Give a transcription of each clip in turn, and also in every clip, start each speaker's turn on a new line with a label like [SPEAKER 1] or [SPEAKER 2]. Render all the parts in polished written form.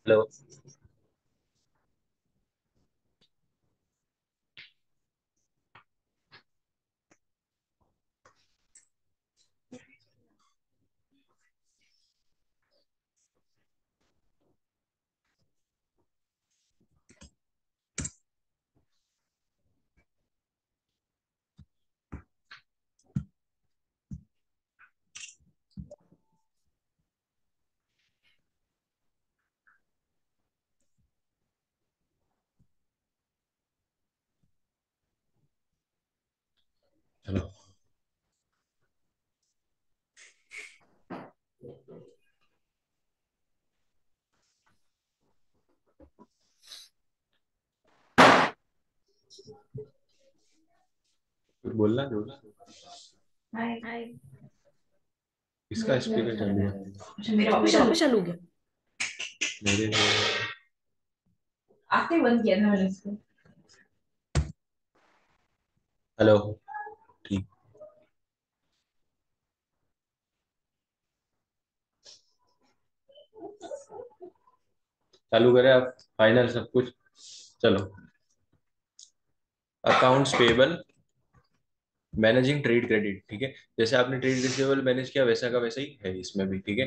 [SPEAKER 1] Hello. Hello. कुछ बोलना जो
[SPEAKER 2] हाय।
[SPEAKER 1] इसका स्पीकर चालू है।
[SPEAKER 2] अच्छा मेरा वापस चालू हो गया।
[SPEAKER 1] मेरे
[SPEAKER 2] आपने बंद किया था मैंने इसको।
[SPEAKER 1] हेलो। ठीक। चालू करें आप। फाइनल सब कुछ। चलो। Accounts payable, managing trade credit. ठीक है। जैसे आपने ट्रेड रिसीवेबल मैनेज किया वैसा का वैसा ही है इसमें भी। ठीक है।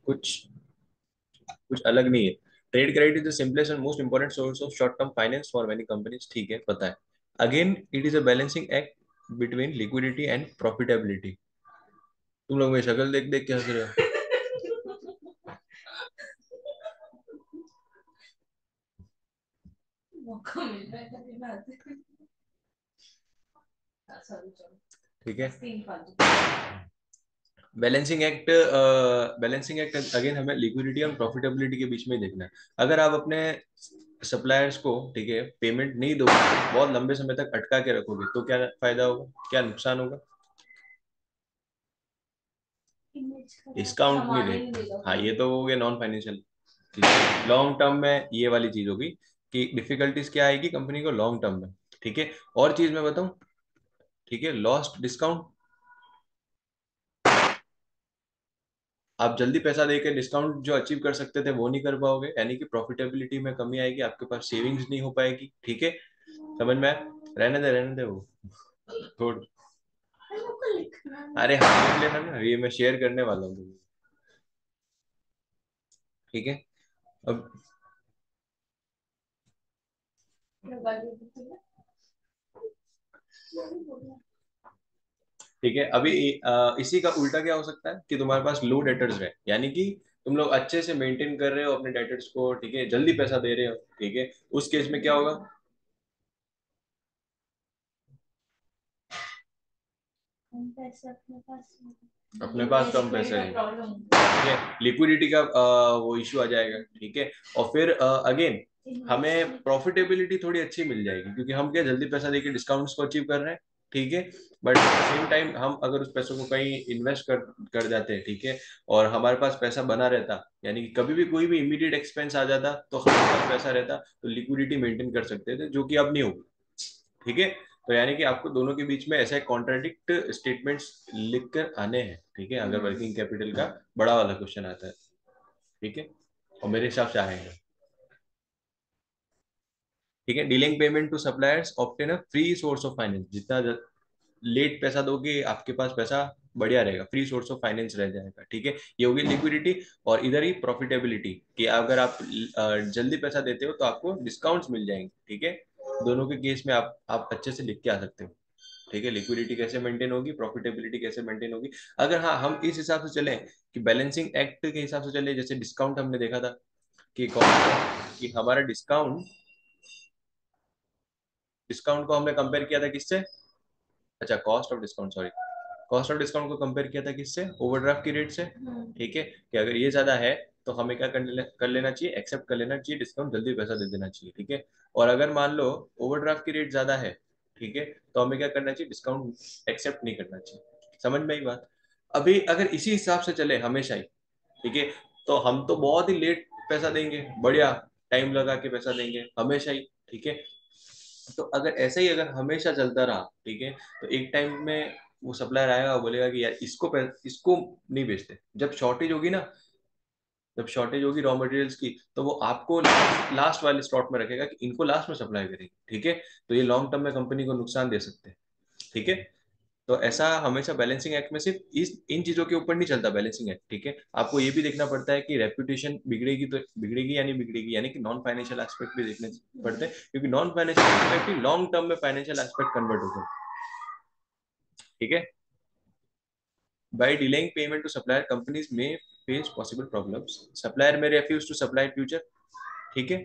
[SPEAKER 1] कुछ कुछ अलग नहीं है। Trade credit is the simplest and most important source of short term finance for many companies. ठीक है, पता है। Again it is a balancing act between liquidity and profitability. तुम लोग मेरी शक्ल देख देख के हंस रहे हो।
[SPEAKER 2] मौका मिल रहा है तभी बात है। सॉरी चलो।
[SPEAKER 1] ठीक है।
[SPEAKER 2] तीन फालतू।
[SPEAKER 1] बैलेंसिंग एक्ट अगेन हमें लिक्विडिटी और प्रॉफिटेबिलिटी के बीच में ही देखना है। अगर आप अपने सप्लायर्स को, ठीक है, पेमेंट नहीं दोगे, बहुत लंबे समय तक अटका के रखोगे, तो क्या फायदा होगा, क्या नुकसान होगा? डिस्काउंट नहीं
[SPEAKER 2] सामान
[SPEAKER 1] दे।
[SPEAKER 2] ही नहीं देगा
[SPEAKER 1] हाँ,
[SPEAKER 2] कोई।
[SPEAKER 1] ये तो हो गया नॉन फाइनेंशियल। ठीक है, लॉन्ग टर्म में ये वाली चीज होगी कि डिफिकल्टीज क्या आएगी कंपनी को लॉन्ग टर्म में। ठीक है। और चीज मैं बताऊं। ठीक है, लॉस्ट डिस्काउंट। आप जल्दी पैसा देके डिस्काउंट जो अचीव कर सकते थे वो नहीं कर पाओगे, यानी कि प्रॉफिटेबिलिटी में कमी आएगी, आपके पास सेविंग्स नहीं हो पाएगी। ठीक है। समझ में आया? रहने दे वो। छोड़। अरे हाँ, देख लेना ना, ये मैं शेयर करने वाला हूँ। ठीक है। अब ठीक है, अभी इसी का उल्टा क्या हो सकता है कि तुम्हारे पास लो डेटर्स रहे, यानी कि तुम लोग अच्छे से मेंटेन कर रहे हो अपने डेटर्स को, ठीक है, जल्दी पैसा दे रहे हो। ठीक है। उस केस में क्या होगा?
[SPEAKER 2] पैसे अपने पास।
[SPEAKER 1] अपने पास कम पैसे है।
[SPEAKER 2] प्रॉब्लम।
[SPEAKER 1] ठीक है, लिक्विडिटी का वो इश्यू आ जाएगा। ठीक है। और फिर अगेन हमें प्रॉफिटेबिलिटी थोड़ी अच्छी मिल जाएगी, क्योंकि हम क्या जल्दी पैसा देके डिस्काउंट्स को अचीव कर रहे हैं। ठीक है। But at the same time हम अगर उस पैसों को कहीं इन्वेस्ट कर कर जाते हैं, ठीक है, और हमारे पास पैसा बना रहता, यानी कि कभी भी कोई भी इमीडिएट एक्सपेंस आ जाता तो हमारे पास पैसा रहता, तो लिक्विडिटी मेंटेन कर सकते थे, जो कि अब नहीं होगी। ठीक है। तो यानी कि आपको दोनों के बीच में ऐसे कॉन्ट्राडिक्ट स्टेटमेंट्स लिख कर आने हैं। ठीक है, अगर वर्किंग कैपिटल का बड़ा वाला क्वेश्चन आता है। ठीक है। और मेरे हिसाब से आएगा। ठीक है। Dealing payment to suppliers obtain a free source of finance. जितना लेट पैसा दोगे आपके पास पैसा बढ़िया रहेगा, फ्री सोर्स ऑफ फाइनेंस रह जाएगा। ठीक है। ये होगी लिक्विडिटी। और इधर ही प्रॉफिटेबिलिटी, कि अगर आप जल्दी पैसा देते हो तो आपको डिस्काउंट्स मिल जाएंगे। ठीक है। दोनों के केस में आप अच्छे से लिख के आ सकते हो। ठीक है, लिक्विडिटी कैसे मेंटेन होगी, प्रॉफिटेबिलिटी कैसे मेंटेन होगी। अगर हाँ हम इस हिसाब से चले कि बैलेंसिंग एक्ट के हिसाब से चले, जैसे डिस्काउंट हमने देखा था कि कि हमारा डिस्काउंट डिस्काउंट को हमने कंपेयर किया था किससे? अच्छा, cost of discount, sorry. Cost of discount को कंपेयर किया था किससे? ओवरड्राफ्ट की रेट से। ठीक है, कि अगर ये ज्यादा है तो हमें क्या कर लेना चाहिए, एक्सेप्ट कर लेना चाहिए डिस्काउंट, जल्दी पैसा दे देना चाहिए। ठीक है। और अगर मान लो ओवरड्राफ्ट की रेट ज्यादा है, ठीक है, तो हमें क्या करना चाहिए, डिस्काउंट एक्सेप्ट नहीं करना चाहिए। समझ में आई बात? अभी अगर इसी हिसाब से चले हमेशा ही, ठीक है, तो हम तो बहुत ही लेट पैसा देंगे, बढ़िया टाइम लगा के पैसा देंगे हमेशा ही। ठीक है। तो अगर ऐसा ही अगर हमेशा चलता रहा, ठीक है, तो एक टाइम में वो सप्लायर आएगा और बोलेगा कि यार इसको नहीं बेचते, जब शॉर्टेज होगी ना, जब शॉर्टेज होगी रॉ मटेरियल्स की, तो वो आपको लास्ट वाले स्लॉट में रखेगा कि इनको लास्ट में सप्लाई करेगी, ठीक है। तो ये लॉन्ग टर्म में कंपनी को नुकसान दे सकते हैं, ठीक है। तो ऐसा हमेशा बैलेंसिंग एक्ट में सिर्फ इस इन चीजों के ऊपर नहीं चलता बैलेंसिंग एक्ट, ठीक है। आपको ये भी देखना पड़ता है कि रेपुटेशन बिगड़ेगी तो बिगड़ेगी या नहीं बिगड़ेगी, यानी कि नॉन फाइनेंशियल एस्पेक्ट भी देखने पड़ते हैं, क्योंकि नॉन फाइनेंशियल एस्पेक्ट भी लॉन्ग टर्म में फाइनेंशियल एस्पेक्ट कन्वर्ट होते हैं, ठीक है। By delaying payment to supplier, companies may face possible problems. Supplier may refuse to supply in future, ठीक है।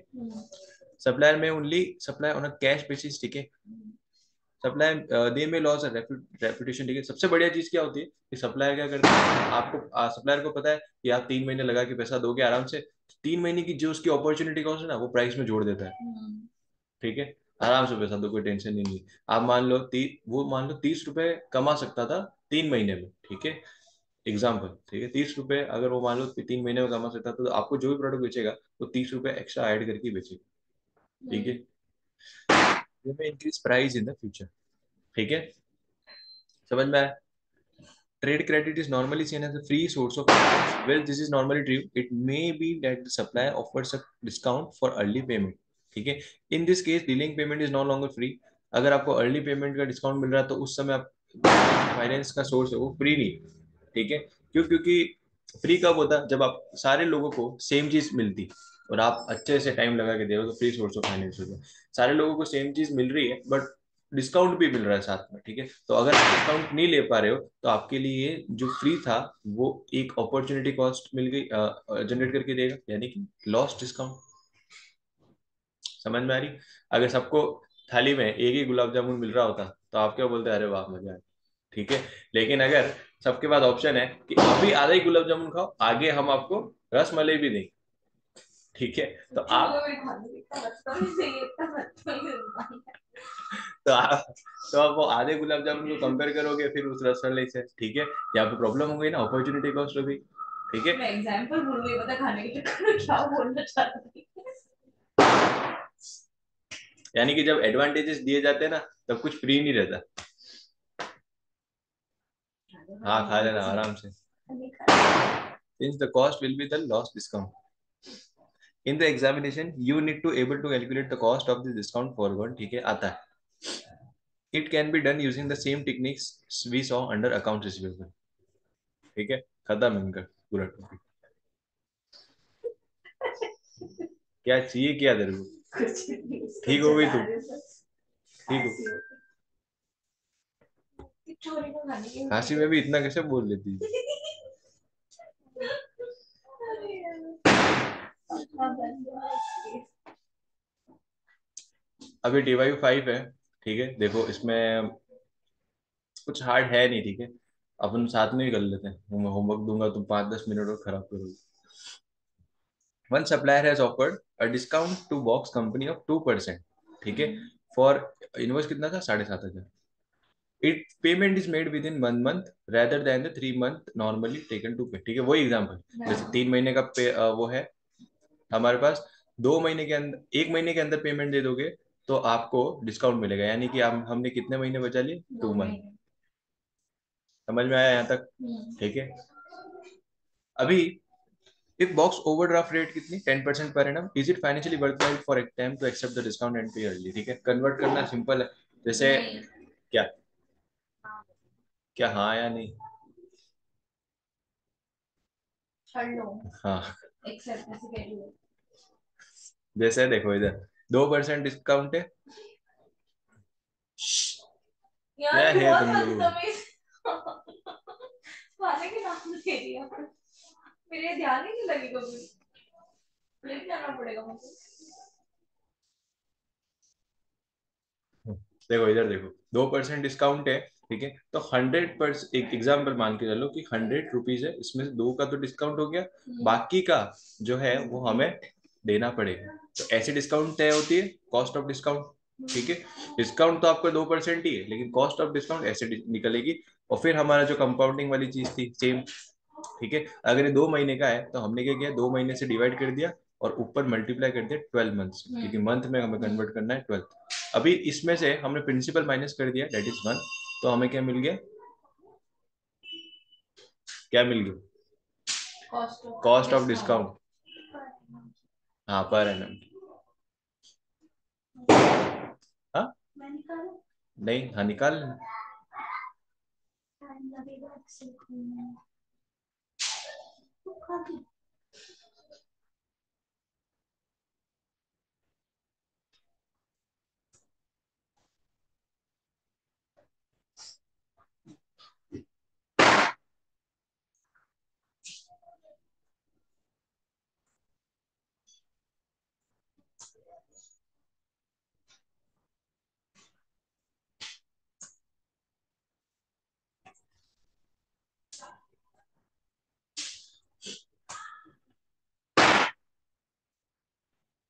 [SPEAKER 1] सप्लायर में only supply on a cash basis, ठीक है। सप्लाई दे में लॉस रेपुटेशन, ठीक है। सबसे बढ़िया चीज क्या होती है कि सप्लायर क्या करता है, आपको सप्लायर को पता है कि आप 3 महीने लगा के पैसा दोगे आराम से, 3 महीने की जो उसकी अपॉर्चुनिटी कॉस्ट है ना, वो प्राइस में जोड़ देता है, ठीक है। आराम से पैसा दो, कोई टेंशन ही नहीं। आप मान लो वो मान लो 30 रुपए कमा सकता था 3 महीने में, ठीक है, एग्जाम्पल, ठीक है। 30 रुपए अगर वो मान लो 3 महीने में कमा सकता था, तो आपको जो भी प्रोडक्ट बेचेगा तो 30 रुपए एक्स्ट्रा ऐड करके बेचेगा, ठीक है। ये में increase price in the future, ठीक है। समझ में आया? Trade credit is normally seen as a free source of income. Well, this is normally true. It may be that the supplier offers a discount for early payment. ठीक है। In this case, delaying payment is no longer free. अगर आपको early payment का discount मिल रहा है तो उस समय आप फाइनेंस का सोर्स है वो फ्री नहीं, ठीक है। क्यों? क्योंकि फ्री कब होता है, जब आप सारे लोगों को सेम चीज मिलती और आप अच्छे से टाइम लगा के दे रहे हो, तो फ्री सोर्स ऑफ फाइनेंस होता है। सारे लोगों को सेम चीज मिल रही है बट डिस्काउंट भी मिल रहा है साथ में, ठीक है। तो अगर आप डिस्काउंट नहीं ले पा रहे हो तो आपके लिए जो फ्री था वो एक अपॉर्चुनिटी कॉस्ट मिल गई, जनरेट करके देगा, यानी कि लॉस्ट डिस्काउंट। समझ में आ रही? अगर सबको थाली में एक ही गुलाब जामुन मिल रहा होता तो आप क्या बोलते, अरे वाह मजा आया, ठीक है। लेकिन अगर सबके पास ऑप्शन है कि अभी आधा ही गुलाब जामुन खाओ, आगे हम आपको रस मलाई भी देंगे, ठीक है, तो आप तो आप वो आधे गुलाब जामुन को कंपेयर करोगे फिर उस रसमलाई से, ठीक है। यहाँ पे प्रॉब्लम हो गई ना, अपॉर्चुनिटी कॉस्ट हो गई, ठीक है।
[SPEAKER 2] मैं एग्जांपल भूल गई, पता खाने के चक्कर में क्या बोलना चाहती थी।
[SPEAKER 1] यानी कि जब एडवांटेजेस दिए जाते हैं ना, तब कुछ फ्री नहीं रहता। हाँ खा लेना आराम से। Since the cost will be the loss discount. In the examination, you need to able to calculate the cost of the discount forward, ठीक है, आता है। It can be done using the same techniques we saw under account receivable, ठीक है। खत्म इनका पूरा topic. क्या चाहिए क्या तेरे को? ठीक हो गई तू? ठीक हो? खांसी में भी इतना कैसे बोल लेती है? अभी DY5 है, ठीक है। देखो इसमें कुछ हार्ड है नहीं, ठीक है। अपन साथ में ही कर लेते हैं, मैं होमवर्क दूंगा, तुम 5-10 मिनट और खराब करोगे। One supplier has offered a discount to box company of 2%, ठीक है, फॉर इनवॉइस कितना था, 7,500। It payment is made within 1 month rather than the 3 month normally taken to pay, ठीक है। वही एग्जाम्पल, जैसे 3 महीने का वो है हमारे पास, 2 महीने के अंदर 1 महीने के अंदर पेमेंट दे दोगे तो आपको डिस्काउंट मिलेगा, यानी कि हमने कितने महीने बचा लिए, 2 मंथ। समझ में आया यहाँ तक? ठीक है। अभी if box overdraft rate कितनी 10% per annum, is it financially worthwhile for them to accept the discount and pay early, ठीक है। कन्वर्ट करना सिंपल है, जैसे क्या क्या हाँ या नहीं? हाँ, जैसे देखो इधर 2% डिस्काउंट है, क्या है तुम लोग?
[SPEAKER 2] खाने के नाम दे दिया, मेरे ध्यान ही नहीं लगी कभी, लेके जाना पड़ेगा मुझे।
[SPEAKER 1] देखो इधर देखो 2% डिस्काउंट है, ठीक है। तो 100%, एक एग्जाम्पल मान के चलो कि 100 रुपीज है, इसमें से 2 का तो डिस्काउंट हो गया, बाकी का जो है वो हमें देना पड़ेगा। तो ऐसे डिस्काउंट तय होती है कॉस्ट ऑफ डिस्काउंट, ठीक है। डिस्काउंट तो आपका 2% ही है, लेकिन कॉस्ट ऑफ डिस्काउंट ऐसे निकलेगी। और फिर हमारा जो कंपाउंडिंग वाली चीज थी सेम, ठीक है। अगर ये 2 महीने का है तो हमने क्या किया, 2 महीने से डिवाइड कर दिया और ऊपर मल्टीप्लाई कर दिया 12 मंथ्स, क्योंकि मंथ में हमें कन्वर्ट करना है 12। अभी इसमें से हमने प्रिंसिपल माइनस कर दिया, दैट इज 1। तो हमें क्या मिल गया, क्या मिल गया, कॉस्ट ऑफ डिस्काउंट, हाँ पर एनम। हाँ नहीं, हाँ निकाल।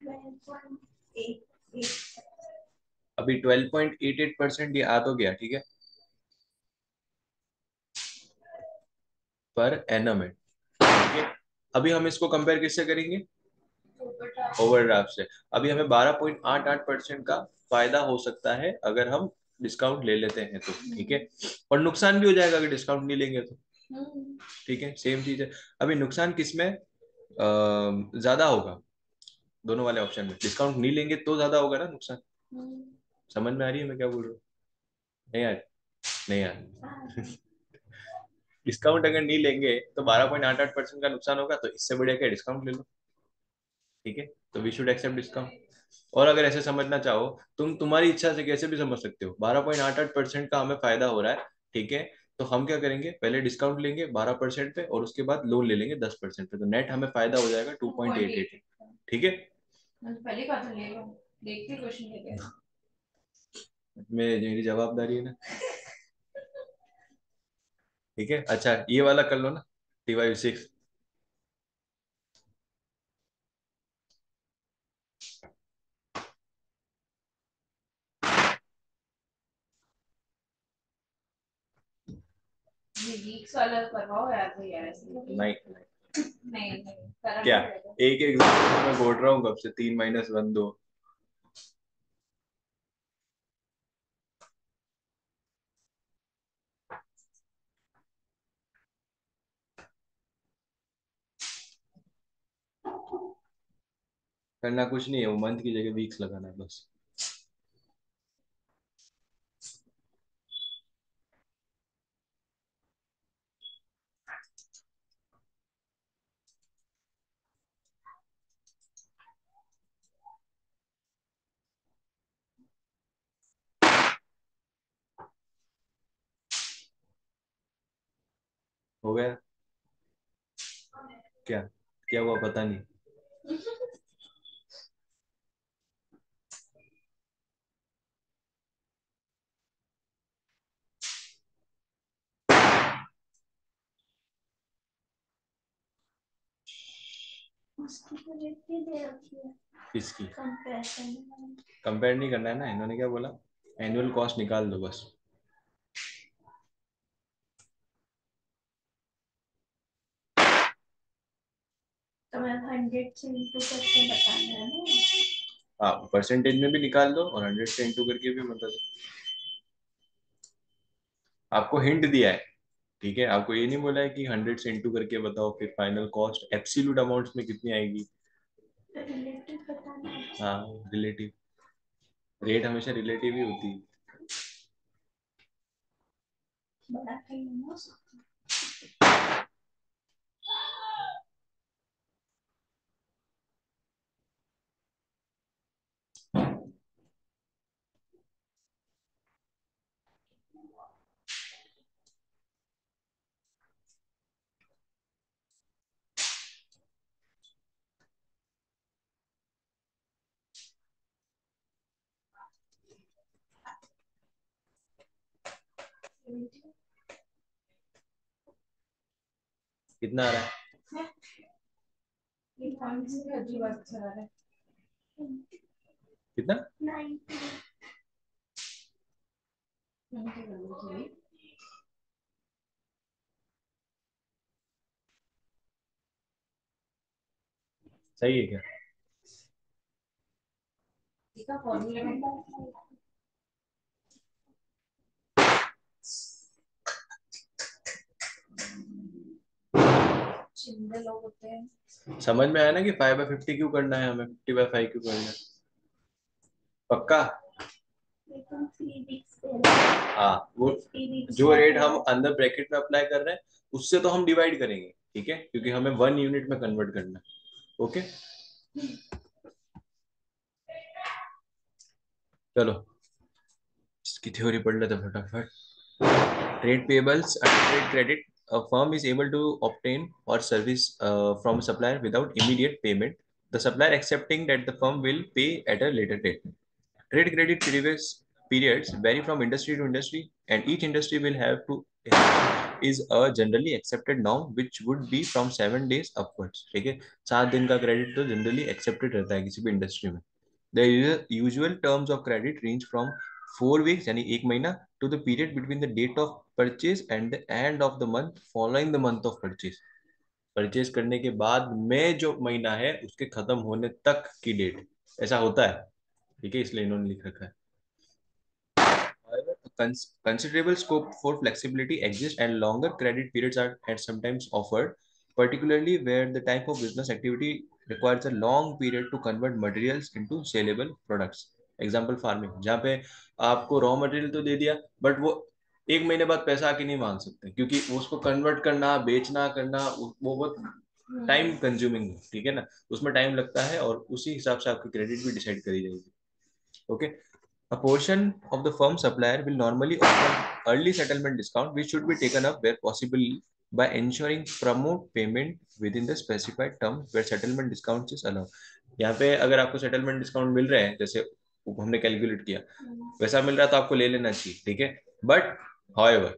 [SPEAKER 2] 12.88
[SPEAKER 1] अभी 12.88% ये आ तो गया, ठीक है, पर एनम है, ठीक है। अभी हम इसको कंपेयर किससे करेंगे? ओवरड्राफ्ट से। अभी हमें 12.88% का फायदा हो सकता है अगर हम डिस्काउंट ले लेते हैं तो, ठीक है, और नुकसान भी हो जाएगा अगर डिस्काउंट नहीं लेंगे तो, ठीक है, सेम चीज है। अभी नुकसान किसमें ज्यादा होगा? दोनों वाले ऑप्शन में डिस्काउंट नहीं लेंगे तो ज्यादा होगा ना नुकसान। समझ में आ रही है मैं क्या बोल रहा हूँ? नहीं यार, नहीं यार। डिस्काउंट अगर नहीं लेंगे तो 12.88% का नुकसान होगा, तो इससे बढ़िया क्या डिस्काउंट ले लो, ठीक है। तो वी शुड एक्सेप्ट डिस्काउंट। और अगर ऐसे समझना चाहो, तुम्हारी इच्छा से कैसे भी समझ सकते हो, 12.88% का हमें फायदा हो रहा है, ठीक है, तो हम क्या करेंगे, पहले डिस्काउंट लेंगे 12% पे और उसके बाद लोन ले लेंगे 10% पे, तो नेट हमें फायदा हो जाएगा 2.88, ठीक है।
[SPEAKER 2] पहले बात ले लो, देखते क्वेश्चन लेते हैं।
[SPEAKER 1] मेरी जवाबदारी है ना, ठीक है। अच्छा ये वाला कर लो ना, T/6।
[SPEAKER 2] ये वीक्स वाला करवाओ यार भैया ऐसे।
[SPEAKER 1] नहीं
[SPEAKER 2] नहीं करना
[SPEAKER 1] क्या,
[SPEAKER 2] पड़ेगा।
[SPEAKER 1] एक एग्जाम में बोल रहा हूँ कब से, 3 - 1 2। करना कुछ नहीं है, वो मंथ की जगह वीक्स लगाना है बस। हो गया? क्या क्या हुआ पता नहीं।
[SPEAKER 2] उसकी तो रेट दे रखी है।
[SPEAKER 1] किसकी?
[SPEAKER 2] कंपैरिजन।
[SPEAKER 1] कंपेयर नहीं करना है ना, इन्होंने क्या बोला, एनुअल कॉस्ट निकाल दो बस।
[SPEAKER 2] तो मैं 100 से इंटू करके बताना है ना।
[SPEAKER 1] हाँ परसेंटेज में भी निकाल दो और 100 से इंटू करके भी बता दो। आपको हिंट दिया है, ठीक है, आपको ये नहीं बोला है कि 100 से इंटू करके बताओ फिर फाइनल कॉस्ट एब्सोल्यूट अमाउंट्स में कितनी आएगी।
[SPEAKER 2] रिलेटिव बताना है।
[SPEAKER 1] हाँ रिलेटिव, रेट हमेशा रिलेटिव ही होती है।
[SPEAKER 2] बड़ा कहीं ना।
[SPEAKER 1] कितना आ रहा है?
[SPEAKER 2] ये कौन सी अजीब बात चला रहा है।
[SPEAKER 1] कितना?
[SPEAKER 2] 90। 90
[SPEAKER 1] सही है क्या?
[SPEAKER 2] इसका फॉर्मूला में चिंदे लोग होते हैं।
[SPEAKER 1] समझ में आया ना कि 5/50 क्यों करना है हमें, 50/5 क्यों करना है? पक्का?
[SPEAKER 2] लेकिन 3 weeks पहले
[SPEAKER 1] हाँ, वो
[SPEAKER 2] 50 weeks
[SPEAKER 1] जो
[SPEAKER 2] का
[SPEAKER 1] रेट
[SPEAKER 2] है।
[SPEAKER 1] हम अंदर ब्रैकेट में अप्लाई कर रहे हैं उससे तो हम डिवाइड करेंगे, ठीक है, क्योंकि हमें 1 यूनिट में कन्वर्ट करना है। ओके, चलो इसकी थ्योरी पढ़ लेते हैं फटाफट। Trade payables under trade credit, a firm is able to obtain or service from a supplier without immediate payment. The supplier accepting that the firm will pay at a later date. Trade credit previous periods vary from industry to industry, and each industry will have to is a generally accepted norm which would be from 7 days upwards. ठीक है, 7 दिन का credit तो generally accepted रहता है किसी भी industry में। The usual terms of credit range from 4 weeks यानी 1 महीना to the period between the date of purchase and the end of the month following the month of purchase. Purchase करने के बाद में जो महीना है उसके खत्म होने तक की डेट, ऐसा होता है, ठीक है, इसलिए इन्होंने लिख रखा है। However, considerable scope for flexibility exists and longer credit periods are and sometimes offered, particularly where the type of business activity requires a long period to convert materials into saleable products. Example farming, जहाँ पे आपको raw material तो दे दिया but वो 1 महीने बाद पैसा आके नहीं मांग सकते, क्योंकि उसको कन्वर्ट करना, बेचना करना वो बहुत टाइम कंज्यूमिंग है, ठीक है ना, उसमें टाइम लगता है और उसी हिसाब से आपकी क्रेडिट भी डिसाइड करी जाएगी। Okay, a portion of the firm supplier will normally offer early settlement discount, which should be taken up where possible by ensuring promote payment within the specified term where settlement discounts is allowed. यहाँ पे अगर आपको settlement discount मिल रहे हैं, जैसे हमने calculate किया वैसा मिल रहा है तो आपको ले लेना चाहिए, ठीक है, बट हाउएवर,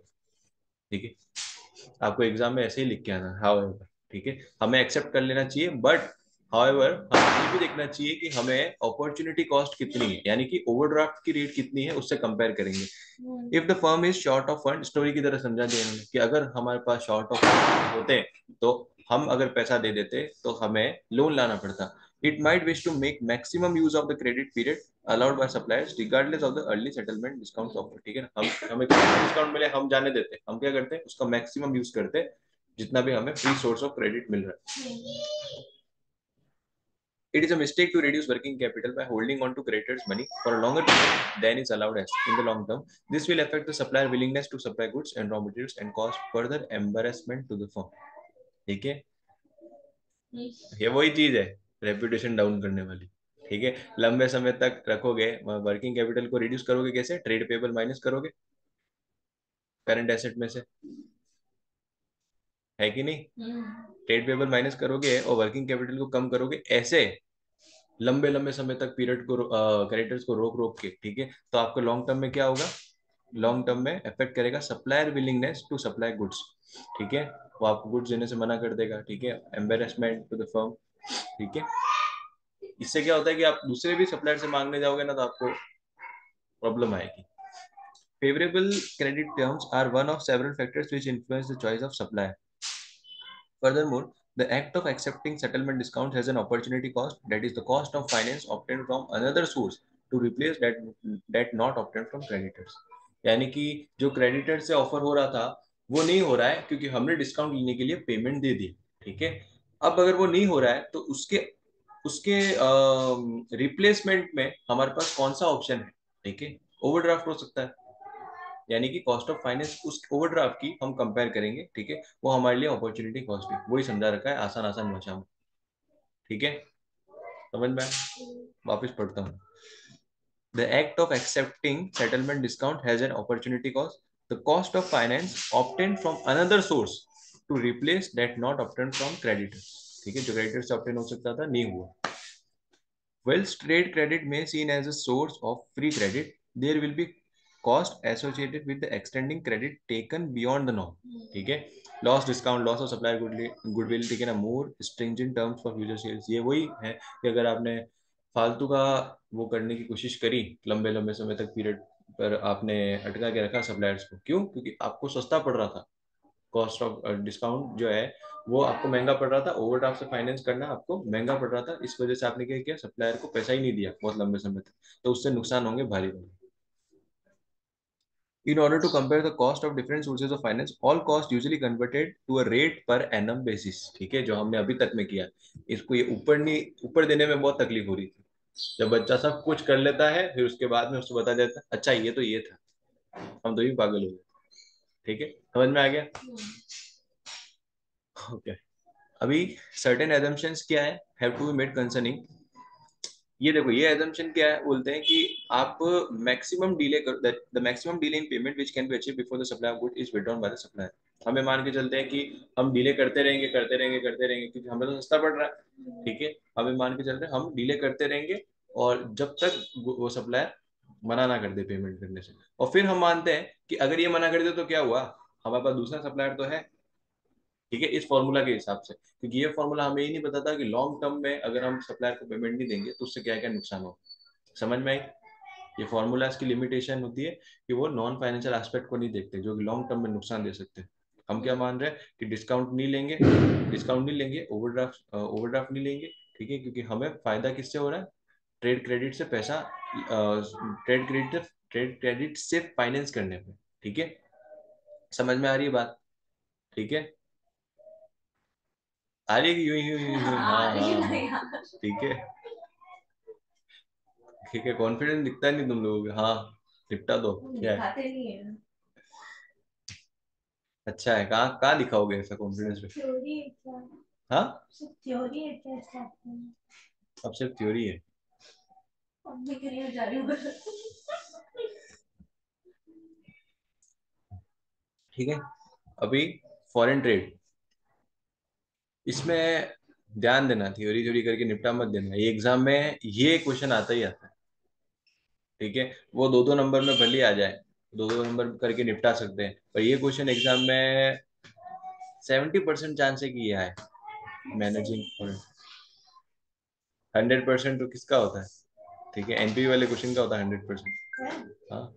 [SPEAKER 1] ठीक है, आपको एग्जाम में ऐसे ही लिख के आना हाउएवर, ठीक है, हमें एक्सेप्ट कर लेना चाहिए, बट हाउएवर हमें ये भी देखना चाहिए कि हमें अपॉर्चुनिटी कॉस्ट कितनी है, यानी कि ओवरड्राफ्ट की रेट कितनी है उससे कंपेयर करेंगे। If the firm is short of fund, story की तरह समझा दिया इन्होंने कि अगर हमारे पास शॉर्ट ऑफ फंड होते तो हम अगर पैसा दे देते तो हमें लोन लाना पड़ता। It might wish to make maximum use of the credit period allowed by suppliers regardless of the early settlement discount offer, ठीक है ना, हम हमें डिस्काउंट मिले हम जाने देते, हम क्या करते हैं उसका मैक्सिमम यूज करते जितना भी हमें फ्री सोर्स ऑफ क्रेडिट मिल रहा है। It is a mistake to reduce working capital by holding on to creditors' money for a longer period than is allowed as in the long term. This will affect the supplier willingness to supply goods and raw materials and cause further embarrassment to the firm. ठीक है, ये वही चीज है, reputation down करने वाली, ठीक है, लंबे समय तक रखोगे, वर्किंग कैपिटल को रिड्यूस करोगे कैसे, ट्रेड पेबल माइनस करोगे करंट एसेट में से, है कि नहीं, ट्रेड पेबल माइनस करोगे और वर्किंग कैपिटल को कम करोगे, ऐसे लंबे लंबे समय तक पीरियड को क्रेडिटर्स को रोक रोक के, ठीक है, तो आपको लॉन्ग टर्म में क्या होगा, लॉन्ग टर्म में इफेक्ट करेगा supplier willingness to supply goods, ठीक है, वो आपको गुड्स देने से मना कर देगा, ठीक है, एम्बेरसमेंट टू द फर्म, ठीक है, इससे क्या होता है कि आप दूसरे भी सप्लायर से मांगने जाओगे ना तो आपको प्रॉब्लम आएगी। Favourable credit terms are one of several factors which influence the choice of supplier. Furthermore, the act of accepting settlement discount has an opportunity cost, that is the cost of finance obtained from another source to replace that not obtained from creditors. यानी कि जो creditor से offer हो रहा था वो नहीं हो रहा है क्योंकि हमने डिस्काउंट लेने के लिए पेमेंट दे दी, ठीक है, अब अगर वो नहीं हो रहा है तो उसके उसके रिप्लेसमेंट में हमारे पास कौन सा ऑप्शन है, ठीक है, ओवरड्राफ्ट हो सकता है, यानी कि कॉस्ट ऑफ फाइनेंस उस ओवरड्राफ्ट की हम कंपेयर करेंगे, ठीक है, वो हमारे लिए अपॉर्चुनिटी कॉस्ट है, वही समझा रखा है आसान आसान भाषा में, ठीक है, समझ में वापस पढ़ता हूँ। The act of accepting settlement discount has an opportunity cost, the cost of finance obtained from another source to replace that not obtained from creditor, ठीक है, जो क्रेडिटर से ऑब्टेन हो सकता था नहीं हुआ। Whilst trade credit may seen as a source of free credit, there will be cost associated with the extending credit taken beyond the norm, ठीक है, loss discount, loss of supplier goodwill, ठीक है ना, more stringent terms for future sales, ये वही है कि अगर आपने फालतू का वो करने की कोशिश करी लंबे लंबे समय तक पीरियड पर आपने अटका के रखा सप्लायर्स को, क्यों, क्योंकि आपको सस्ता पड़ रहा था, कॉस्ट ऑफ डिस्काउंट जो है वो आपको महंगा पड़ रहा था, ओवरड्राफ्ट से फाइनेंस करना आपको महंगा पड़ रहा था, इस वजह से आपने क्या किया, सप्लायर को पैसा ही नहीं दिया बहुत लंबे समय तक, तो उससे नुकसान होंगे भारी भारी। In order to compare the cost of different sources of finance, all cost usually converted to a rate per annum basis. ठीक है, जो हमने अभी तक में किया, इसको ये ऊपर नहीं, ऊपर देने में बहुत तकलीफ हो रही थी। जब बच्चा सब कुछ कर लेता है फिर उसके बाद में उसको बता देता है अच्छा ये तो ये था, हम तो भी पागल हो गए। ठीक है, समझ में आ गया? ओके। अभी सर्टेन एजम्पशंस क्या है, have to be made concerning. ये देखो, ये एजम्पशन क्या है, बोलते हैं कि आप मैक्सिमम डिले कर, the maximum delay in payment which can be achieve before the supply of good is withdrawn by the supplier. हमें मान के चलते हैं कि हम डिले करते रहेंगे करते रहेंगे करते रहेंगे, क्योंकि हमें तो सस्ता पड़ रहा है। ठीक है, हमें मान के चलते हैं हम डिले करते रहेंगे, और जब तक वो सप्लायर मना ना कर दे पेमेंट करने से। और फिर हम मानते हैं कि अगर ये मना कर दे तो क्या हुआ, हमारे पास दूसरा सप्लायर तो है। ठीक है, इस फॉर्मूला के हिसाब से, क्योंकि ये फॉर्मूला हमें ही नहीं बताता कि लॉन्ग टर्म में अगर हम सप्लायर को पेमेंट नहीं देंगे तो उससे क्या क्या नुकसान हो। समझ में आई? ये फॉर्मूला की लिमिटेशन होती है कि वो नॉन फाइनेंशियल एस्पेक्ट को नहीं देखते, जो कि लॉन्ग टर्म में नुकसान दे सकते हैं। हम क्या मान रहे हैं कि डिस्काउंट नहीं लेंगे, डिस्काउंट नहीं लेंगे, ओवरड्राफ्ट ओवरड्राफ्ट नहीं लेंगे। ठीक है, क्योंकि हमें फायदा किससे हो रहा है, ट्रेड क्रेडिट से पैसा, ट्रेड क्रेडिट से फाइनेंस करने पे। ठीक है, समझ में आ रही है बात? ठीक है, आ रही है कि यूं यूं यूं यूं? हाँ हाँ, ठीक है। ठीक है, कॉन्फिडेंस दिखता नहीं तुम लोगों के। हाँ, निपटा दो, क्या है?
[SPEAKER 2] दिखाते नहीं है।
[SPEAKER 1] अच्छा है, कहाँ कहाँ दिखाओगे ऐसा कॉन्फिडेंस पे?
[SPEAKER 2] थ्योरी है क्या?
[SPEAKER 1] हाँ,
[SPEAKER 2] सिर्फ थ्योरी है क्या स्टार्ट में?
[SPEAKER 1] अब सिर्फ थ्योरी है।
[SPEAKER 2] अब भी करियर जारी होगा।
[SPEAKER 1] ठीक है, अभी फॉरेन ट्रेड, इसमें ध्यान देना, थ्योरी थ्योरी करके निपटा मत देना, ये एग्जाम में ये क्वेश्चन आता ही आता है। ठीक है, वो दो दो नंबर में भले ही आ जाए, दो दो नंबर करके निपटा सकते हैं, पर ये क्वेश्चन एग्जाम में 70% चांस है कि ये आए। मैनेजिंग 100% तो किसका होता है? ठीक है, एनपी वाले क्वेश्चन का होता है 100%। हाँ,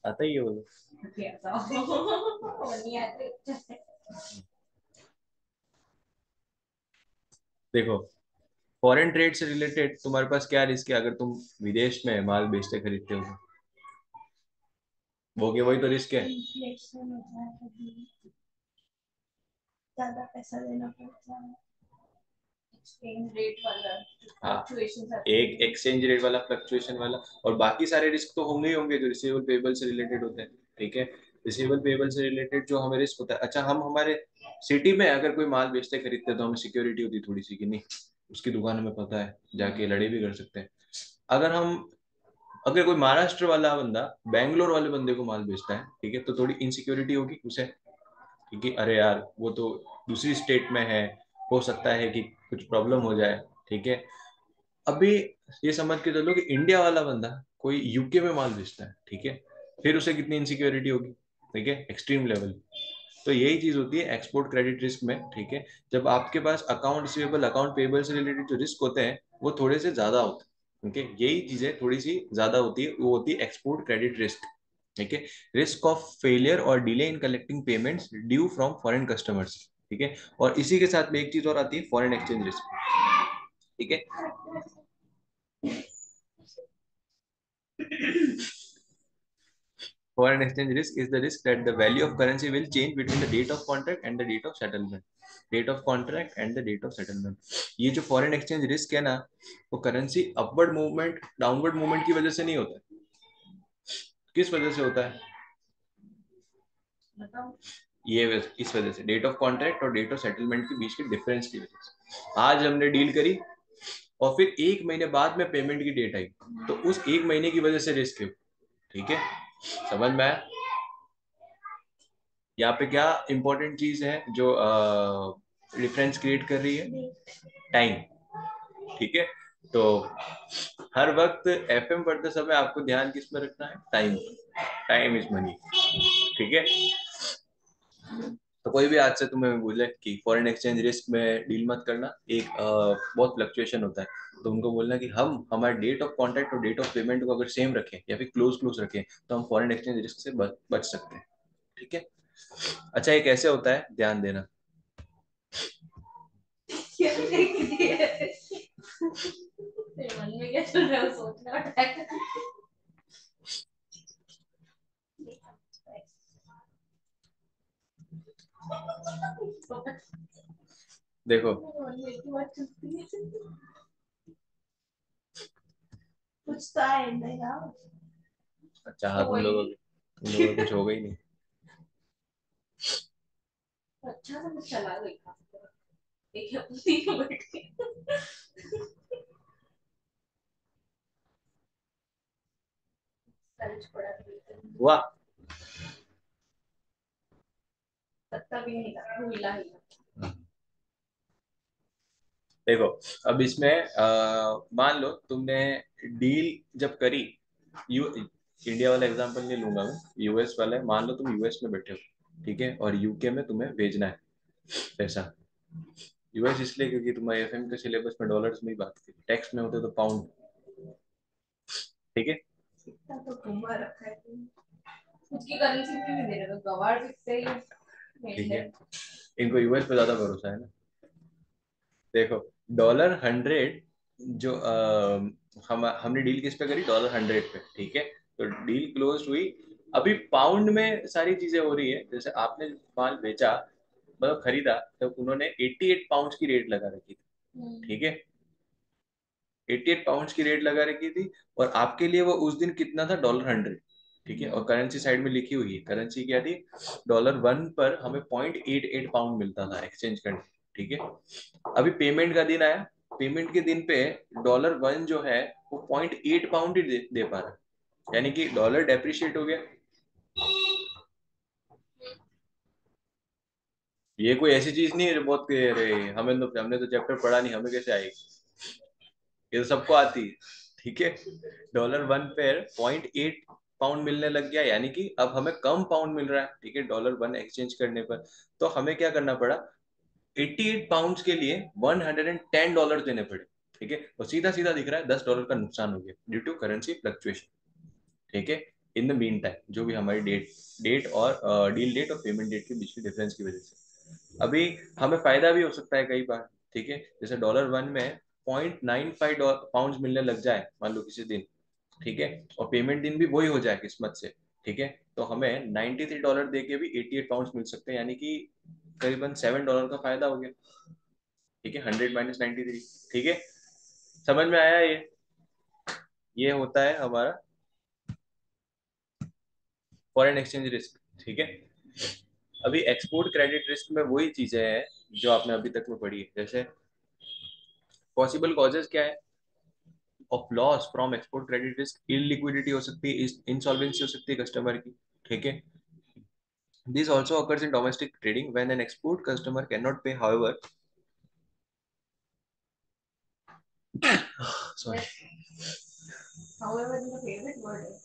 [SPEAKER 1] आता ही है वो। देखो, फॉरेन ट्रेड से रिलेटेड तुम्हारे पास क्या रिस्क है, अगर तुम विदेश में माल बेचते खरीदते हो तो वो के वही तो रिस्क है।
[SPEAKER 2] इन्फ्लेशन होता है, कभी ज्यादा पैसा देना पड़ता है, एक्सचेंज रेट वाला
[SPEAKER 1] हाँ,
[SPEAKER 2] फ्लक्चुएशंस आती
[SPEAKER 1] एक
[SPEAKER 2] है।
[SPEAKER 1] एक्सचेंज रेट वाला, फ्लक्चुएशन वाला, और बाकी सारे रिस्क तो होंगे ही होंगे जो रिसीवेबल पेबल से रिलेटेड होते हैं। ठीक है, रिसीवेबल पेबल से रिलेटेड जो हमें रिस्क होता है, अच्छा हम हमारे सिटी में अगर कोई माल बेचते खरीदते हैं तो हमें सिक्योरिटी होती है थोड़ी सी कि नहीं, उसकी दुकान हमें पता है, जाके लड़े भी कर सकते हैं। अगर हम, अगर कोई महाराष्ट्र वाला बंदा बैंगलोर वाले बंदे को माल बेचता है, ठीक है, तो थोड़ी इनसिक्योरिटी होगी उसे, क्योंकि अरे यार वो तो दूसरी स्टेट में है, हो सकता है कि कुछ प्रॉब्लम हो जाए। ठीक है, अभी ये समझ के चलो कि इंडिया वाला बंदा कोई यूके में माल बेचता है, ठीक है, फिर उसे कितनी इनसिक्योरिटी होगी। ठीक है, एक्सट्रीम लेवल। तो यही चीज होती है एक्सपोर्ट क्रेडिट रिस्क में। ठीक है, जब आपके पास अकाउंट रिसीवेबल, अकाउंट पेबल से रिलेटेड जो रिस्क होते हैं वो थोड़े से ज्यादा होते हैं। ठीक है, यही चीजें थोड़ी सी ज्यादा होती है, वो होती है एक्सपोर्ट क्रेडिट रिस्क। ठीक है, रिस्क ऑफ फेलियर और delay in collecting payments due from foreign customers. ठीक है, और इसी के साथ में एक चीज और आती है, फॉरेन एक्सचेंज रिस्क। ठीक है, foreign exchange risk is the risk that the value of currency will change between the date of contract and the date of settlement. Date of contract and the date of settlement. ये जो foreign exchange risk है ना, वो currency upward movement downward movement की वजह से नहीं होता है। किस वजह से होता है?
[SPEAKER 2] बताओ।
[SPEAKER 1] ये इस वजह से, डेट ऑफ कॉन्ट्रैक्ट और डेट ऑफ सेटलमेंट के बीच के डिफरेंस की वजह से। आज हमने डील करी और फिर एक महीने बाद में पेमेंट की डेट आई, तो उस एक महीने की वजह से रिस्क है। ठीक है, समझ में आया? यहाँ पे क्या इंपॉर्टेंट चीज है जो डिफरेंस क्रिएट कर रही है? टाइम। ठीक है, तो हर वक्त एफएम पढ़ते समय आपको ध्यान किस में रखना है? टाइम। Time is money. ठीक है, तो कोई भी आज से तुम्हें बोले कि फॉरेन एक्सचेंज रिस्क में डील मत करना, एक बहुत फ्लक्चुएशन होता है, तो उनको बोलना कि हम हमारे डेट ऑफ कॉन्टैक्ट और डेट ऑफ पेमेंट को अगर सेम रखें या फिर क्लोज क्लोज रखें तो हम फॉरेन एक्सचेंज रिस्क से बच सकते हैं। ठीक है, अच्छा ये कैसे होता है, ध्यान देना।
[SPEAKER 2] क्या देखती है? तेरे मन में क्या चल रहा है वो सोचना होता है।
[SPEAKER 1] देखो
[SPEAKER 2] कुछ तो है नहीं यार।
[SPEAKER 1] अच्छा हाँ,
[SPEAKER 2] तो वही
[SPEAKER 1] तुम लोगों को कुछ होगा ही नहीं।
[SPEAKER 2] अच्छा तो कुछ चला गई था। एक है उसी में बैठ के सर्च पड़ा
[SPEAKER 1] वाह।
[SPEAKER 2] पत्ता भी नहीं था, वो हिला ही
[SPEAKER 1] देखो अब इसमें मान लो तुमने डील जब करी, यू इंडिया वाला एग्जांपल नहीं लूंगा मैं, यूएस वाला है। मान लो तुम यूएस में बैठे हो, ठीक है, और यूके में तुम्हें भेजना है पैसा। यूएस इसलिए क्योंकि तुम्हारे एफएम के सिलेबस में डॉलर्स में ही बात थी, टैक्स में होते तो पाउंड। ठीक है।
[SPEAKER 2] इतना तो घुमा रखा है उसकी करेंसी भी नहीं दे रहे तो गवार दिखते ही
[SPEAKER 1] ठीक है,
[SPEAKER 2] मेंढक।
[SPEAKER 1] इनको यूएस पे ज्यादा भरोसा है ना। देखो $100, जो हमने डील किस पे करी, $100 पे, ठीक है। तो डील क्लोज हुई। अभी पाउंड में सारी चीजें हो रही है, जैसे आपने माल बेचा, मतलब खरीदा, तो उन्होंने 88 पाउंड की रेट लगा रखी थी, ठीक है। 88 पाउंड की रेट लगा रखी थी, और आपके लिए वो उस दिन कितना था, $100, ठीक है। और करेंसी साइड में लिखी हुई है, करेंसी क्या थी, $1 पर हमें 0.88 पाउंड मिलता था एक्सचेंज करने, ठीक है। अभी पेमेंट का दिन आया, पेमेंट के दिन पे $1 जो है वो 0.8 पाउंड ही दे पा रहा है, यानी कि डॉलर डेप्रिशिएट हो गया। ये कोई ऐसी चीज नहीं है जो बहुत क्लियर है, हमने तो चैप्टर पढ़ा नहीं, हमें कैसे आएगी, ये तो सबको आती है, ठीक है। $1 पे 0.8 पाउंड मिलने लग गया, यानी कि अब हमें कम पाउंड मिल रहा है, ठीक है, $1 एक्सचेंज करने पर। तो हमें क्या करना पड़ा, 88 पाउंड्स के लिए $110 देने पड़े, ठीक है। और सीधा सीधा दिख रहा है $10 का नुकसान हो गया ड्यू टू करेंसी फ्लक्चुएशन, ठीक है। इन द मीन टाइम जो भी हमारी डेट डेट और डील डेट और पेमेंट डेट के बीच की डिफरेंस की वजह से अभी हमें फायदा भी हो सकता है कई बार, ठीक है। जैसे $1 में 0.95 पाउंड मिलने लग जाए मान लो किसी दिन, ठीक है, और पेमेंट दिन भी वही हो जाए किस्मत से, ठीक है, तो हमें $93 दे के भी 88 पाउंड मिल सकते हैं, यानी कि करीबन $7 का फायदा हो गया, ठीक है। 100 माइनस 93, ठीक है। समझ में आया ये होता है हमारा फॉरेन एक्सचेंज रिस्क, ठीक है। अभी एक्सपोर्ट क्रेडिट रिस्क में वही चीजें हैं जो आपने अभी तक में पढ़ी है, जैसे पॉसिबल कॉजेज क्या है of loss from export credit risk, illiquidity हो सकती है, इंसॉल्वेंसी हो सकती है कस्टमर की, ठीक है। This also occurs in domestic trading when an export customer cannot pay, however sorry,
[SPEAKER 2] however is my favorite word है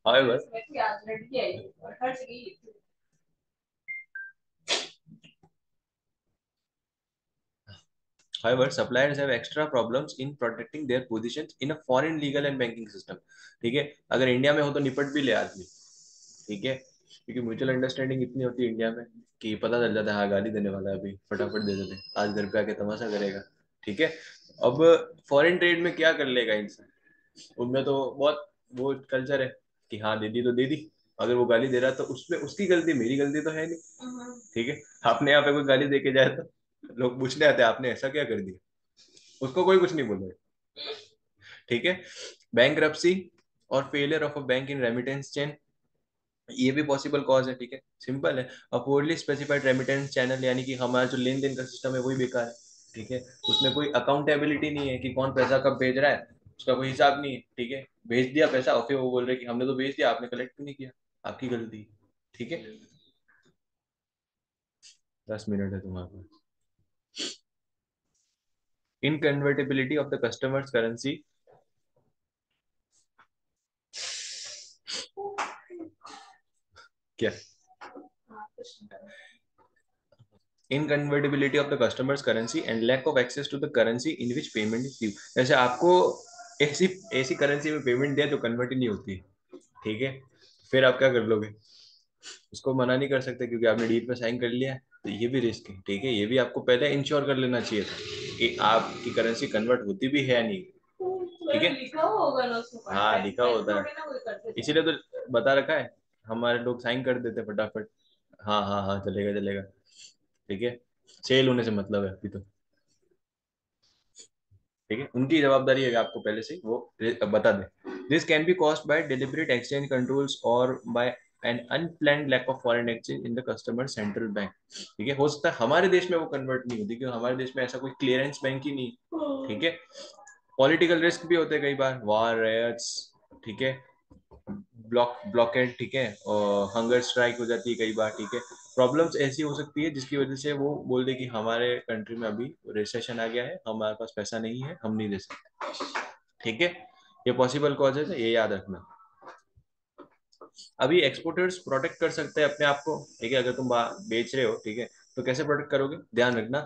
[SPEAKER 1] however
[SPEAKER 2] मैं तो याद रट के आई हूँ और हर जगह लिखती हूँ
[SPEAKER 1] However, suppliers have extra problems in protecting their positions in a foreign legal and banking system, ठीक है। अगर इंडिया में हो तो निपट भी ले आदमी, ठीक है, क्योंकि म्यूचुअल अंडरस्टैंडिंग इतनी होती है इंडिया में कि पता चल जाता है, हाँ गाली देने वाला है अभी, फटाफट दे देते हैं, आज घर पे आके तमाशा करेगा, ठीक है। अब फॉरेन ट्रेड में क्या कर लेगा इंसान, उनमें तो बहुत वो कल्चर है कि हाँ दे दी तो दे दी, अगर वो गाली दे रहा है तो उसमें उसकी गलती, मेरी गलती तो है नहीं, ठीक है। आपने यहाँ पे कोई गाली दे के जाए तो लोग पूछने आते हैं आपने ऐसा क्या कर दिया, उसको कोई कुछ नहीं बोलेगा, ठीक है। बैंक्रप्सी और failure of a bank in remittance chain, ये भी पॉसिबल कॉज है, ठीक है। सिंपल है, अपोर्डली स्पेसिफाइड रेमिटेंस चैनल, यानी कि हमारा जो लेन देन का सिस्टम है वही बेकार है, ठीक है। उसमें कोई अकाउंटेबिलिटी नहीं है कि कौन पैसा कब भेज रहा है, उसका कोई हिसाब नहीं है, ठीक है। भेज दिया पैसा और फिर वो बोल रहे कि हमने तो भेज दिया, आपने कलेक्ट क्यों नहीं किया, आपकी गलती है, ठीक है। 10 मिनट है तुम्हारे पास। Inconvertibility of the customer's currency, क्या,
[SPEAKER 2] हाँ कुछ नहीं करो
[SPEAKER 1] inconvertibility of the customer's currency and lack of access to the currency in which payment is due. जैसे आपको ऐसी ऐसी करेंसी में पेमेंट दिया जो कन्वर्ट ही नहीं होती, ठीक है, फिर आप क्या कर लोगे, उसको मना नहीं कर सकते क्योंकि आपने डील पे साइन कर लिया है, तो ये भी रिस्क है, ठीक है। ये भी आपको पहले इंश्योर कर लेना चाहिए था कि आपकी करेंसी कन्वर्ट होती भी है या नहीं, ठीक है।
[SPEAKER 2] लिखा हुआ होगा ना उसमें
[SPEAKER 1] हाँ
[SPEAKER 2] कॉन्ट्रैक्ट
[SPEAKER 1] लिखा
[SPEAKER 2] में
[SPEAKER 1] होता है,
[SPEAKER 2] थोड़ी ना कोई करते थे
[SPEAKER 1] इसीलिए तो बता रखा है, हमारे लोग साइन कर देते फटाफट, हाँ हाँ हाँ, चलेगा चलेगा। ठीक है, सेल होने से मतलब है अभी तो। ठीक है, उनकी जवाबदारी है कि आपको पहले से ही वो बता दें। This can be caused by deliberate exchange controls or by an unplanned lack of foreign exchange in the customer central bank. ठीक है, हो सकता है हमारे देश में वो कन्वर्ट नहीं होती, क्योंकि हमारे देश में ऐसा कोई क्लियरेंस बैंक ही नहीं। ठीक है, पॉलिटिकल रिस्क भी होते हैं कई बार, वार रायट्स। ठीक है, ब्लॉकेट। ठीक है, और हंगर स्ट्राइक हो जाती है कई बार। ठीक है, प्रॉब्लम्स ऐसी हो सकती है जिसकी वजह से वो बोल दे कि हमारे कंट्री में अभी रिसेशन आ गया है, हमारे पास पैसा नहीं है, हम नहीं दे सकते। ठीक है, ये पॉसिबल कॉजेज है, ये याद रखना। अभी एक्सपोर्टर्स प्रोटेक्ट कर सकते हैं अपने आप को। ठीक है, अगर तुम बेच रहे हो, ठीक है, तो कैसे प्रोटेक्ट करोगे, ध्यान रखना।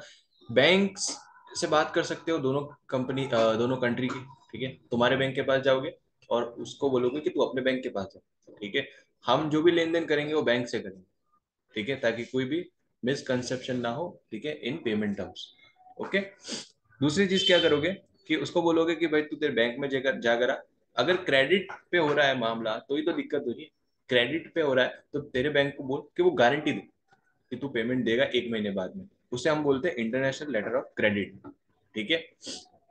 [SPEAKER 1] बैंक्स से बात कर सकते हो, दोनों कंपनी, दोनों कंट्री की। ठीक है, तुम्हारे बैंक के पास जाओगे और उसको बोलोगे कि तू अपने बैंक के पास है। ठीक है, हम जो भी लेन देन करेंगे वो बैंक से करेंगे। ठीक है, ताकि कोई भी मिसकंसेप्शन ना हो। ठीक है, इन पेमेंट टर्म्स। ओके। दूसरी चीज क्या करोगे कि उसको बोलोगे कि भाई तू तेरे बैंक में जाकर जाकर आ। अगर क्रेडिट पे हो रहा है मामला तो ही तो दिक्कत हो रही है। क्रेडिट पे हो रहा है तो तेरे बैंक को बोल कि वो गारंटी दे कि तू पेमेंट देगा 1 महीने बाद में। उसे हम बोलते हैं इंटरनेशनल लेटर ऑफ क्रेडिट। ठीक है,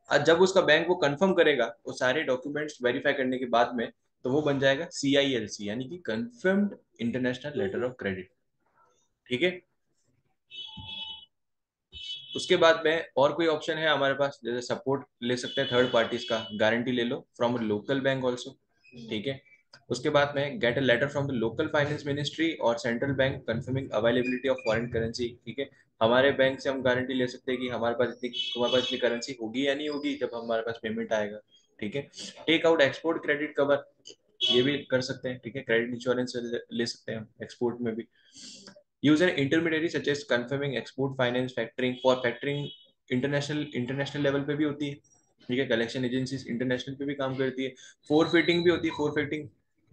[SPEAKER 1] और जब उसका बैंक वो कंफर्म करेगा वो सारे डॉक्यूमेंट्स वेरीफाई करने के बाद में, तो वो बन जाएगा CILC, यानी कि confirmed international letter of credit. ठीक है, उसके बाद में और कोई ऑप्शन है हमारे पास, जैसे सपोर्ट ले सकते हैं थर्ड पार्टीज का, गारंटी ले लो फ्रॉम लोकल बैंक ऑल्सो। ठीक है, उसके बाद में get a letter from the local finance ministry और central bank confirming availability of foreign currency. ठीक है, हमारे बैंक से हम गारंटी ले सकते हैं कि हमारे पास इतनी, तुम्हारे पास इतनी करेंसी होगी या नहीं होगी जब हमारे पास पेमेंट आएगा। ठीक है, take out export credit cover, ये भी कर सकते हैं। ठीक है, क्रेडिट इंश्योरेंस ले सकते हैं एक्सपोर्ट में भी। Use an intermediary such as confirming export finance factoring, for factoring international level पे भी होती है। ठीक है, कलेक्शन एजेंसीज इंटरनेशनल पे भी काम करती है। फोर फिटिंग भी होती है, फोर फिटिंग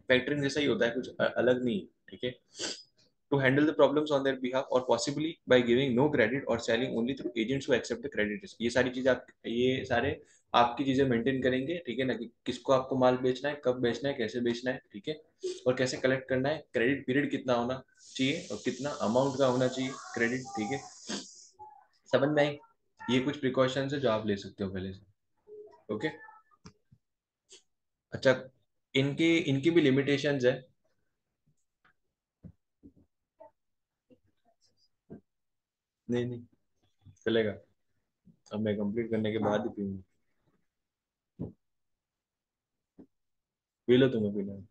[SPEAKER 1] फैक्टरिंग जैसा ही होता है, कुछ अलग नहीं। ठीक है, to handle the problems on their behalf or possibly by giving no credit or selling only through agents who accept the credit risk। ये सारी चीजें आप, ये सारे आपकी चीजें मेंटेन करेंगे। ठीक है ना, कि किसको आपको माल बेचना है, कब बेचना है, कैसे बेचना है। ठीक है, और कैसे कलेक्ट करना है, क्रेडिट पीरियड कितना होना चाहिए और कितना अमाउंट का होना चाहिए क्रेडिट। ठीक है, समझ में आई। ये कुछ प्रिकॉशंस है जो आप ले सकते हो पहले से। ओके। अच्छा, इनकी इनकी भी लिमिटेशंस है। नहीं नहीं, चलेगा, अब मैं कंप्लीट करने के बाद ही पीऊंगा। पी लो, तुम्हें पीना है।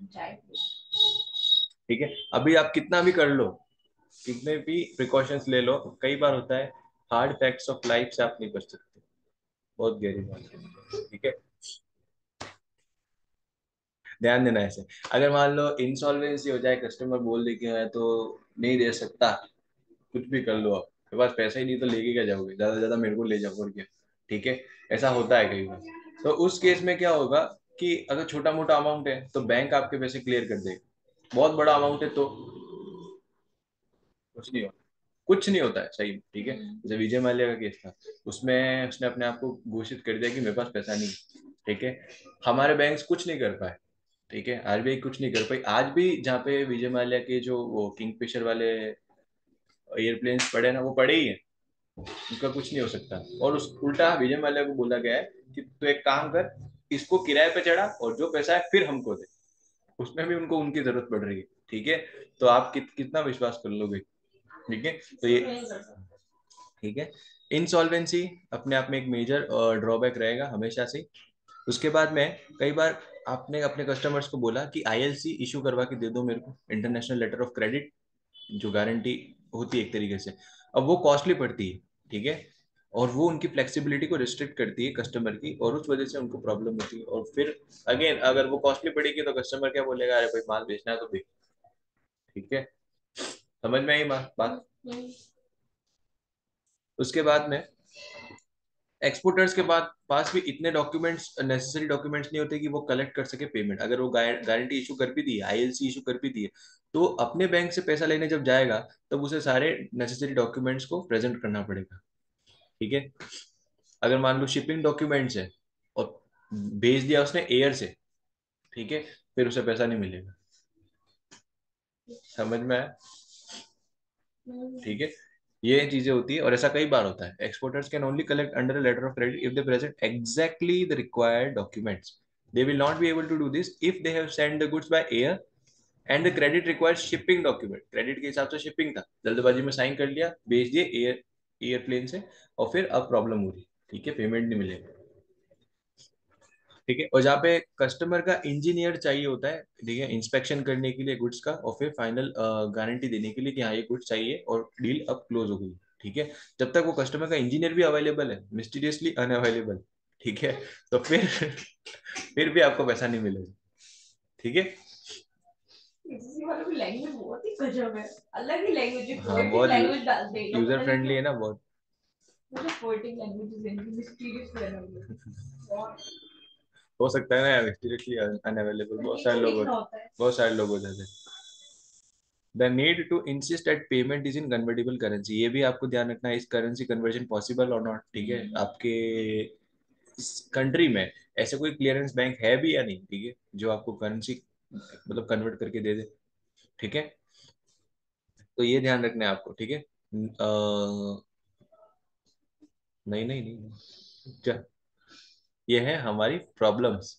[SPEAKER 2] चाय।
[SPEAKER 1] ठीक है, अभी आप कितना भी कर लो, कितने भी प्रिकॉशंस ले लो, कई बार होता है हार्ड फैक्ट्स ऑफ लाइफ से आप नहीं बच सकते। बहुत गहरी बात है। ठीक है, ध्यान देना ऐसे। अगर मान लो इंसॉल्वेंसी हो जाए, कस्टमर बोल दे कि मैं तो नहीं दे सकता, कुछ भी कर लो आप, मेरे पास पैसा ही नहीं, तो लेके क्या जाओगे, ज्यादा से ज्यादा मेरे को ले जाओ और क्या। ठीक है, ऐसा होता है कई बार। तो उस केस में क्या होगा कि अगर छोटा मोटा अमाउंट है तो बैंक आपके पैसे क्लियर कर देगा। बहुत बड़ा अमाउंट है तो कुछ नहीं होता, कुछ नहीं होता है सही। ठीक है, जैसे विजय माल्या का केस था, उसमें उसने अपने आप को घोषित कर दिया कि मेरे पास पैसा नहीं है। ठीक है, हमारे बैंक्स कुछ नहीं कर पाए। ठीक है, RBI कुछ नहीं कर पाई आज भी, जहाँ पे विजय माल्या के जो वो किंगफिशर वाले एयरप्लेन्स पड़े ना, वो पड़े ही हैं, उनका कुछ नहीं हो सकता। और उस उल्टा विजय माल्या को बोला गया है कि तू एक काम कर, इसको किराए पे चढ़ा और जो पैसा है फिर हमको दे। उसमें भी उनको उनकी जरूरत पड़ रही है। ठीक है, तो आप कितना विश्वास कर लोगे। ठीक है, तो ये, ठीक है, इंसॉल्वेंसी अपने आप में एक मेजर ड्रॉबैक रहेगा हमेशा से। उसके बाद में कई बार आपने अपने कस्टमर्स को बोला कि ILC इशू करवा के दे दो मेरे को, इंटरनेशनल लेटर ऑफ क्रेडिट, जो गारंटी होती है एक तरीके से। अब वो कॉस्टली पड़ती है। ठीक है, और वो उनकी फ्लेक्सिबिलिटी को रिस्ट्रिक्ट करती है कस्टमर की, और उस वजह से उनको प्रॉब्लम होती है। और फिर अगेन अगर वो कॉस्टली पड़ेगी तो कस्टमर क्या बोलेगा, अरे भाई माल बेचना है तो बेच। ठीक है, समझ में आई बात। उसके बाद में एक्सपोर्टर्स के बाद पास भी इतने डॉक्यूमेंट्स, नेसेसरी डॉक्यूमेंट्स नहीं होते कि वो कलेक्ट कर सके पेमेंट। अगर वो गारंटी इशू कर भी दी है, ILC इशू कर भी दी है, तो अपने बैंक से पैसा लेने जब जाएगा तब उसे सारे नेसेसरी डॉक्यूमेंट्स को प्रेजेंट करना पड़ेगा। ठीक है, अगर मान लो शिपिंग डॉक्यूमेंट्स है और भेज दिया उसने एयर से, ठीक है, फिर उसे पैसा नहीं मिलेगा। समझ में आया?
[SPEAKER 2] हम्म।
[SPEAKER 1] ठीक है, ये चीजें होती है और ऐसा कई बार होता है। Exporters can only collect under a letter of credit if they present exactly the required documents. They will not be able to do this if they have send the goods by air and the credit requires shipping document. Credit के हिसाब से shipping था, जल्दबाजी में sign कर लिया, भेज दिए एयरप्लेन से, और फिर अब प्रॉब्लम हो रही, ठीक है, पेमेंट नहीं मिलेगा। ठीक है, और जहाँ पे कस्टमर का इंजीनियर चाहिए होता है, ठीक है, इंस्पेक्शन करने के लिए गुड्स का, और फिर फाइनल गारंटी देने के लिए कि हाँ ये गुड्स चाहिए और डील अब क्लोज हो गई। ठीक है, जब तक वो कस्टमर का इंजीनियर भी अवेलेबल है, मिस्टीरियसली अनअवेलेबल, ठीक है, तो फिर फिर भी आपको पैसा नहीं मिलेगा। ठीक है,
[SPEAKER 2] किसी वालों की लैंग्वेज बहुत ही गजब है, अलग ही लैंग्वेज है,
[SPEAKER 1] हाँ
[SPEAKER 2] पोएटिक
[SPEAKER 1] बहुत
[SPEAKER 2] लैंग्वेज डालते हैं ये लोग,
[SPEAKER 1] यूजर
[SPEAKER 2] पता नहीं
[SPEAKER 1] फ्रेंडली
[SPEAKER 2] क्यों।
[SPEAKER 1] है ना बहुत।
[SPEAKER 2] मुझे पोएटिक लैंग्वेज है, इनकी मिस्टीरियस लैंग्वेज बहुत।
[SPEAKER 1] हो सकता है ना यार, मिस्टीरियसली अनअवेलेबल,
[SPEAKER 2] पर नीचे लिखना होता है।
[SPEAKER 1] बहुत सारे लोग हो जाते हैं। The need to insist at payment is in convertible currency, ये भी आपको ध्यान रखना है, इस करेंसी कन्वर्जन पॉसिबल और नॉट। ठीक है, आपके इस कंट्री में ऐसे कोई क्लियरेंस बैंक है भी या नहीं, ठीक है, जो आपको करेंसी मतलब कन्वर्ट करके दे दे। ठीक है, तो ये ध्यान रखना है आपको। ठीक है, नहीं नहीं नहीं, नहीं। क्या, ये है हमारी प्रॉब्लम्स,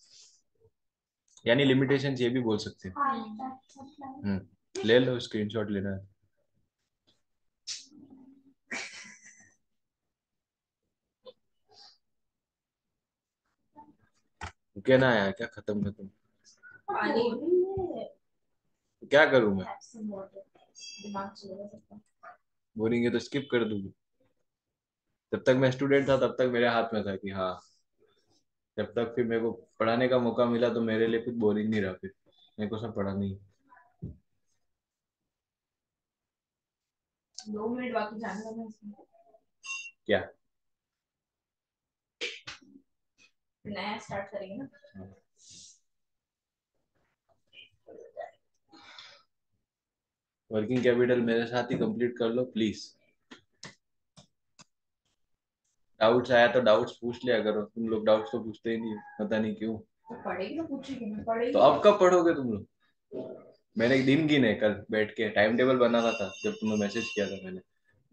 [SPEAKER 1] यानी लिमिटेशंस, ये भी बोल सकते हैं। ले लो, स्क्रीनशॉट लेना है। कहना है क्या, खत्म खत्म,
[SPEAKER 2] पानी
[SPEAKER 1] क्या करूं मैं?
[SPEAKER 2] दिमाग चलेगा सबका।
[SPEAKER 1] बोरिंग है तो स्किप कर दूंगी। जब तक मैं स्टूडेंट था तब तक मेरे हाथ में था कि हाँ, जब तक फिर मेरे को पढ़ाने का मौका मिला तो मेरे लिए कुछ बोरिंग नहीं रहा, फिर मेरे को सब पढ़ा नहीं।
[SPEAKER 2] 2 मिनट बाकी जाने लगा इसमें।
[SPEAKER 1] क्या?
[SPEAKER 2] नया स्टार्ट करेंगे ना।
[SPEAKER 1] वर्किंग कैपिटल मेरे साथ ही कंप्लीट कर लो प्लीज। डाउट्स आया तो डाउट्स पूछ लिया करो, तुम लोग डाउट्स तो पूछते ही नहीं, पता नहीं क्यों।
[SPEAKER 2] तो पढ़ेगी ना, पूछेगी ना,
[SPEAKER 1] तो
[SPEAKER 2] पढ़ेगी
[SPEAKER 1] अब
[SPEAKER 2] क्या।
[SPEAKER 1] कब पढ़ोगे तुम लोग? मैंने एक दिन गिने, कल बैठ के टाइम टेबल बनाना था जब तुम्हें मैसेज किया था मैंने,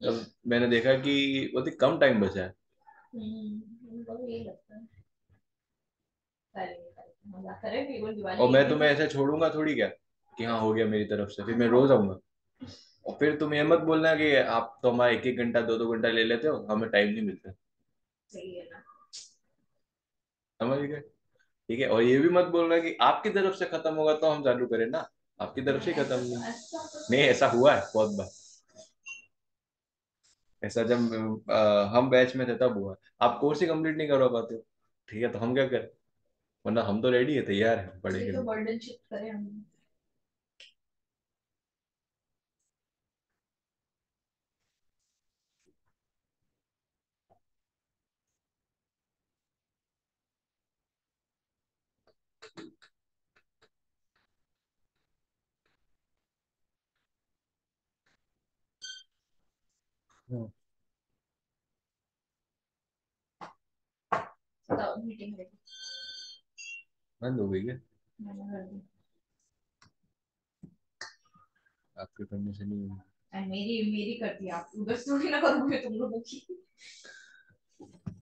[SPEAKER 1] तब मैंने देखा कि बहुत ही कम टाइम बचा है।
[SPEAKER 2] उनको भी यही लगता है। करेंगे करेंगे, मजा करेंगे, केवल दिवाली
[SPEAKER 1] और
[SPEAKER 2] एक
[SPEAKER 1] मैं
[SPEAKER 2] दिन
[SPEAKER 1] तुम्हें
[SPEAKER 2] है।
[SPEAKER 1] ऐसे छोड़ूंगा थोड़ी क्या, कि हाँ हो गया मेरी तरफ से, फिर मैं रोज आऊंगा। और फिर तुम ये मत बोलना कि आप तो हमारा एक एक घंटा दो दो घंटा ले लेते हो, हमें टाइम नहीं मिलता।
[SPEAKER 2] सही है ना।
[SPEAKER 1] समझ गए? ठीक है, और ये भी मत बोलना कि आपकी तरफ से खत्म होगा तो हम चालू करें ना, आपकी तरफ से ही खत्म नहीं।
[SPEAKER 2] ऐसा
[SPEAKER 1] नहीं, ऐसा हुआ है बहुत बार, ऐसा जब हम बैच में थे तब हुआ। आप कोर्स ही कंप्लीट नहीं करवा पाते हो, ठीक है, तो हम क्या करें? वरना हम तो रेडी है, तैयार है
[SPEAKER 2] ये
[SPEAKER 1] पढ़ेंगे।
[SPEAKER 2] तो बर्डन शिफ्ट करें हम।
[SPEAKER 1] हाँ,
[SPEAKER 2] तो मीटिंग रहेगी।
[SPEAKER 1] बंद हो गई है?
[SPEAKER 2] मैंने कर दी।
[SPEAKER 1] आपके करने से नहीं होगी।
[SPEAKER 2] मेरी मेरी कर दी, आप उधर से थोड़ी ना करोगे तुम लोगों की।